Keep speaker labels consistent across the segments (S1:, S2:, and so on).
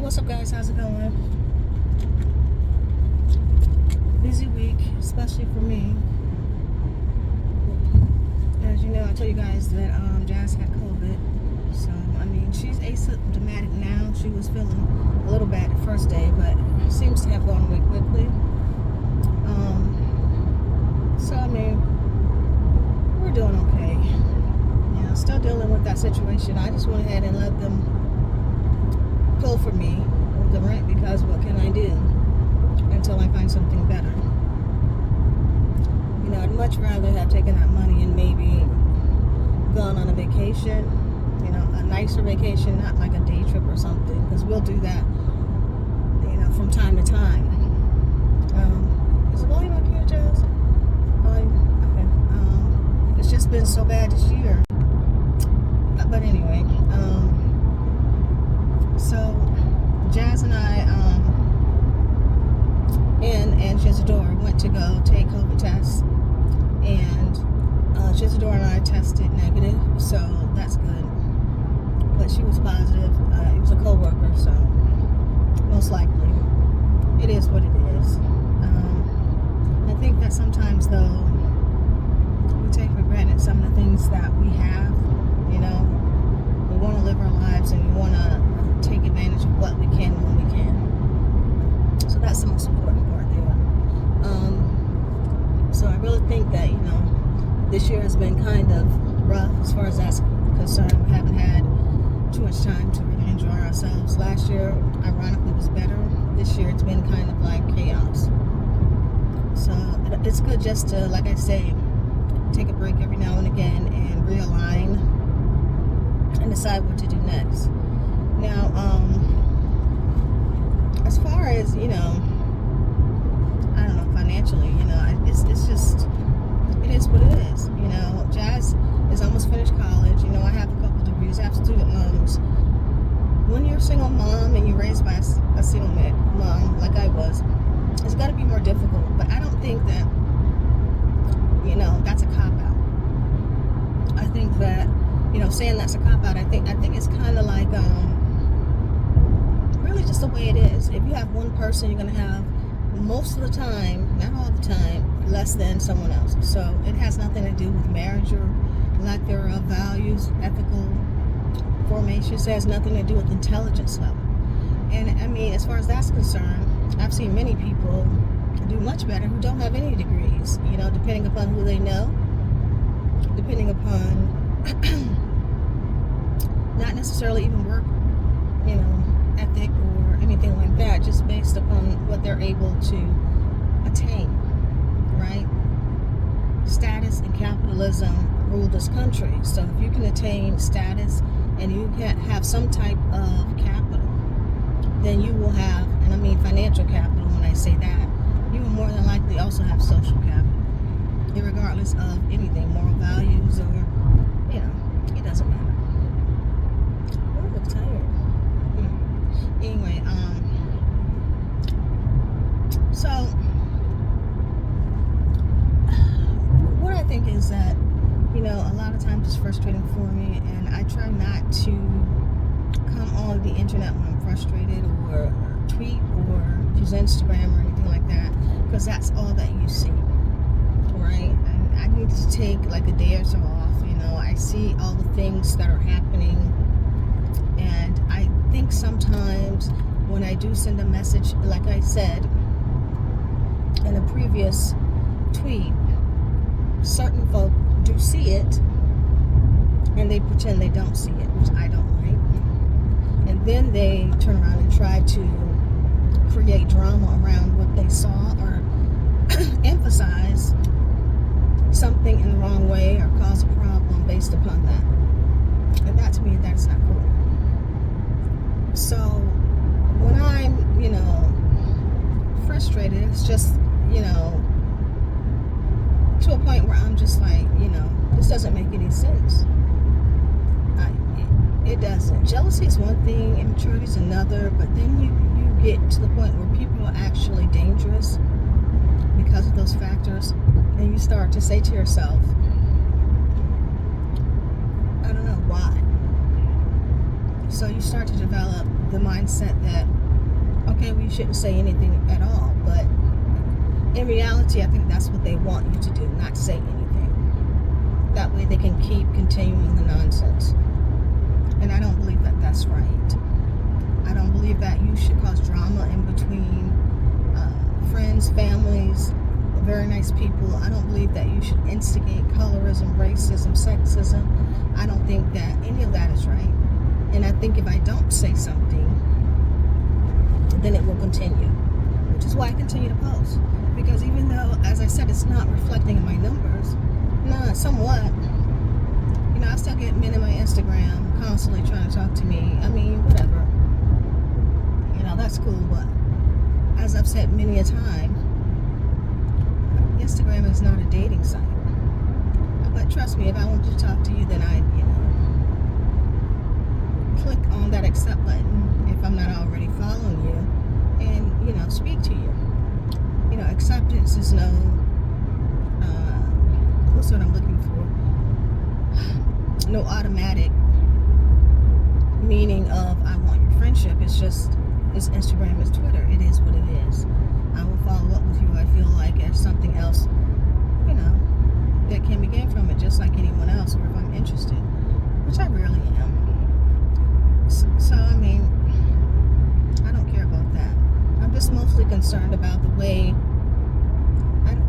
S1: what's up, guys? How's it going? Busy week, especially for me. As you know, I told you guys that Jazz had COVID. So, I mean, she's asymptomatic now. She was feeling a little bad the first day, but seems to have gone away quickly. So, I mean, we're doing okay. You know, still dealing with that situation. I just went ahead and let them pull for me with the rent because what can I do until I find something better? You know, I'd much rather have taken that money and maybe gone on a vacation, you know, a nicer vacation, not like a day trip or something, because we'll do that, you know, from time to time. Is the volume up here, Jazz? Okay. It's just been so bad this year. But anyway, so Jazz and I, and Shizadora went to go take COVID tests, and Shizadora and I tested negative, so that's good. But she was positive. It was a co-worker, so most likely it is what it is. I think that sometimes, though, we take for granted some of the things that we have. You know, we want to live our lives and we want to take advantage of what we can when we can. So that's the most important part there. So I really think that, you know, this year has been kind of rough as far as that's concerned. We haven't had too much time to really enjoy ourselves. Last year, ironically, was better. This year, it's been kind of like chaos. So it's good just to, like I say, take a break every now and again and realign and decide what to do next. Now, as far as, you know, I don't know, financially, you know, it's just, it is what it is. You know, Jazz is almost finished college. You know, I have a couple degrees, I have student loans. When you're a single mom and you're raised by a single mom, like I was, it's got to be more difficult. But I don't think that, you know, that's a cop-out. I think that, you know, saying that's a cop-out, I think it's kind of like, really just the way it is. If you have one person, you're going to have, most of the time, not all the time, less than someone else. So it has nothing to do with marriage or lack thereof, values, ethical formation. It has nothing to do with intelligence level. And I mean, as far as that's concerned, I've seen many people do much better who don't have any degrees, you know, depending upon who they know, depending upon not necessarily even work, you know, ethic or anything like that, just based upon what they're able to attain, right? Status and capitalism rule this country. So if you can attain status and you can have some type of capital, then you will have, and I mean financial capital when I say that, you will more than likely also have social capital, irregardless of anything, moral values, or, you know, it doesn't matter. I look tired. Anyway, so what I think is that, you know, a lot of times it's frustrating for me, and I try not to come on the internet when I'm frustrated, or tweet or use Instagram or anything like that, because that's all that you see, right? And I need to take like a day or so off. You know, I see all the things that are happening, and I think sometimes when I do send a message, like I said in a previous tweet, certain folk do see it and they pretend they don't see it, which I don't like. And then they turn around and try to create drama around what they saw, or emphasize something in the wrong way, or cause a problem based upon that. And that, to me, that's not cool. So when I'm, you know, frustrated, it's just, you know, to a point where I'm just like, you know, this doesn't make any sense. It doesn't. Jealousy is one thing, immaturity is another, but then you get to the point where people are actually dangerous because of those factors, and you start to say to yourself, I don't know why. So you start to develop the mindset that, okay, we shouldn't say anything at all. But in reality, I think that's what they want you to do, not say anything. That way they can keep continuing the nonsense. And I don't believe that that's right. I don't believe that you should cause drama in between friends, families, very nice people. I don't believe that you should instigate colorism, racism, sexism. I don't think that any of that is right. And I think if I don't say something, then it will continue. Which is why I continue to post. Because even though, as I said, it's not reflecting in my numbers, somewhat, I still get men in my Instagram constantly trying to talk to me. I mean, whatever. That's cool, but as I've said many a time, Instagram is not a dating site. But trust me, if I wanted to talk to you, then I'd, click on that accept button if I'm not already following you and, speak to you. Acceptance is no, what's what I'm looking for? No automatic meaning of I want your friendship. It's just, it's Instagram, it's Twitter. It is what it is. I will follow up with you. I feel like there's something else, that can be gained from it, just like anyone else, or if I'm interested, which I rarely am. So I mean, I don't care about that. I'm just mostly concerned about the way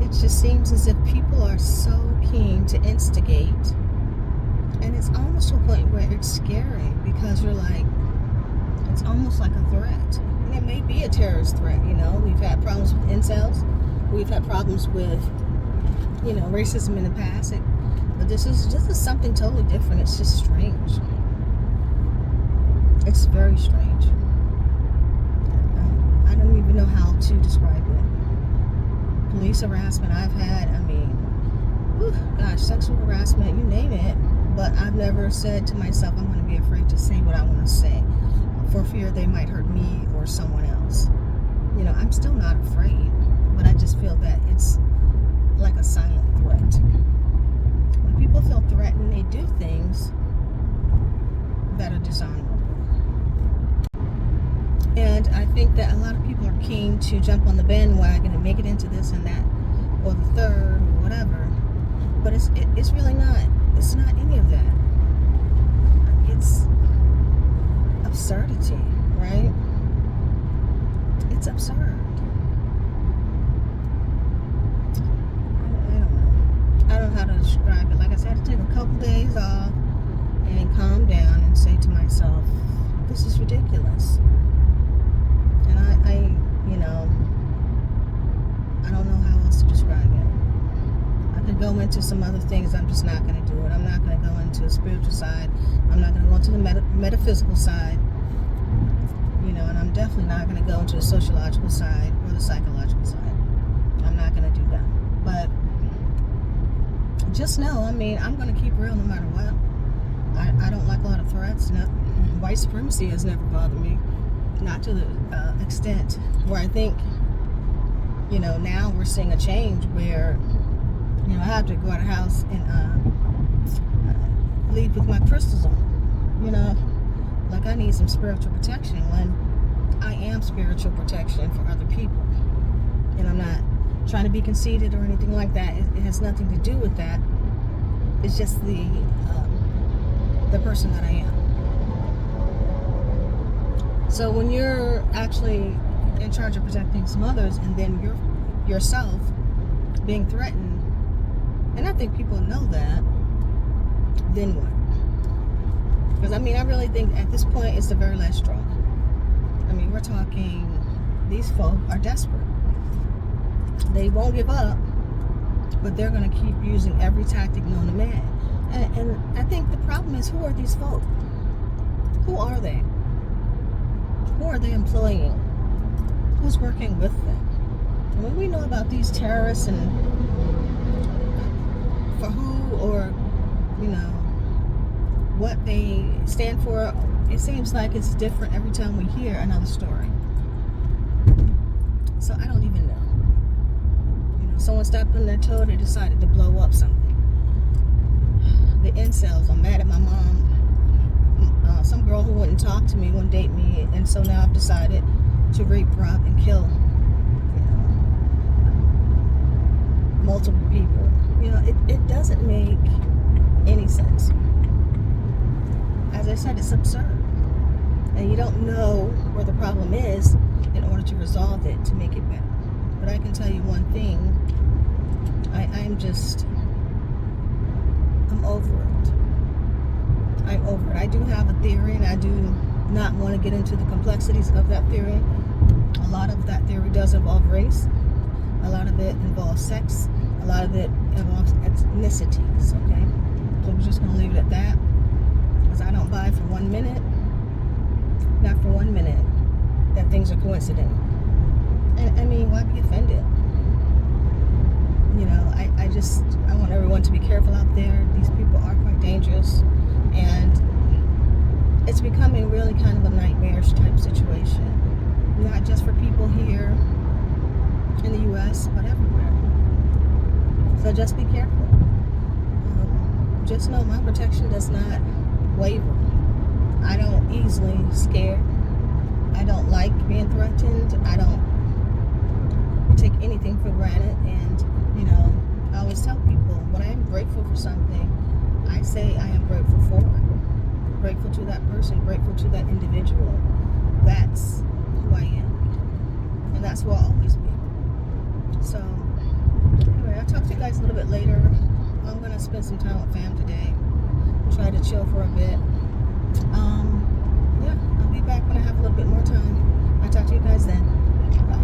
S1: it just seems as if people are so keen to instigate, and it's almost to a point where it's scary because you're like, it's almost like a threat. And it may be a terrorist threat, We've had problems with incels. We've had problems with, racism in the past. But this is something totally different. It's just strange. It's very strange. I don't even know how to describe it. Police harassment I've had, sexual harassment, you name it. But I've never said to myself, I'm going to be afraid to say what I want to say for fear they might hurt me or someone else. I'm still not afraid, but I just feel that it's like a silent threat. When people feel threatened, they do things that are dishonorable. And I think that a lot of people are keen to jump on the bandwagon and make it into this and that, or the third, or whatever. But it's really not. It's not any of that. It's absurdity, right? It's absurd. I don't know how to describe it. Like I said, I had to take a couple days off and calm down and say to myself, this is ridiculous. And I don't know how else to describe it. I could go into some other things. I'm just not going to do it. I'm not going to go into the spiritual side. I'm not going to go into the metaphysical side. And I'm definitely not going to go into the sociological side or the psychological side. I'm not going to do that. But just know, I'm going to keep real no matter what. I don't like a lot of threats. No, white supremacy has never bothered me. Not to the extent where I think, now we're seeing a change where, I have to go out of the house and leave with my crystals on. Like I need some spiritual protection when I am spiritual protection for other people. And I'm not trying to be conceited or anything like that. It has nothing to do with that. It's just the person that I am. So when you're actually in charge of protecting some others, and then you're yourself being threatened, and I think people know that, then what? Because I really think at this point it's the very last straw. We're talking, these folk are desperate. They won't give up, but they're going to keep using every tactic known to man. And I think the problem is, who are these folk? Who are they? Who are they employing? Who's working with them? We know about these terrorists and for who, or, what they stand for. It seems like it's different every time we hear another story. So I don't even know. Someone stepped on their toe, they decided to blow up something. The incels are mad at my mom some girl who wouldn't talk to me, wouldn't date me, and so now I've decided to rape, rob, and kill, you know, multiple people. You know, it doesn't make any sense. As I said, it's absurd. And you don't know where the problem is in order to resolve it, to make it better. But I can tell you one thing, I'm over it. I'm over it. I do have a theory, and I do not want to get into the complexities of that theory. A lot of that theory does involve race. A lot of it involves sex. A lot of it involves ethnicities, okay? So we're just going to leave it at that. Because I don't buy for 1 minute, not for 1 minute, that things are coincidental. And I mean, why be offended? You know, I want everyone to be careful out there. These people are quite dangerous. And it's becoming really kind of a nightmarish type situation. Not just for people here in the U.S., but everywhere. So just be careful. Just know my protection does not waver. I don't easily scare. I don't like being threatened. I don't take anything for granted. And, you know, I always tell people, when I am grateful for something, I say I am grateful for it. Grateful to that person, grateful to that individual. That's who I am. And that's who I'll always be. So, anyway, I'll talk to you guys a little bit later. I'm going to spend some time with fam today. Try to chill for a bit. Yeah, I'll be back when I have a little bit more time. I'll talk to you guys then. Bye.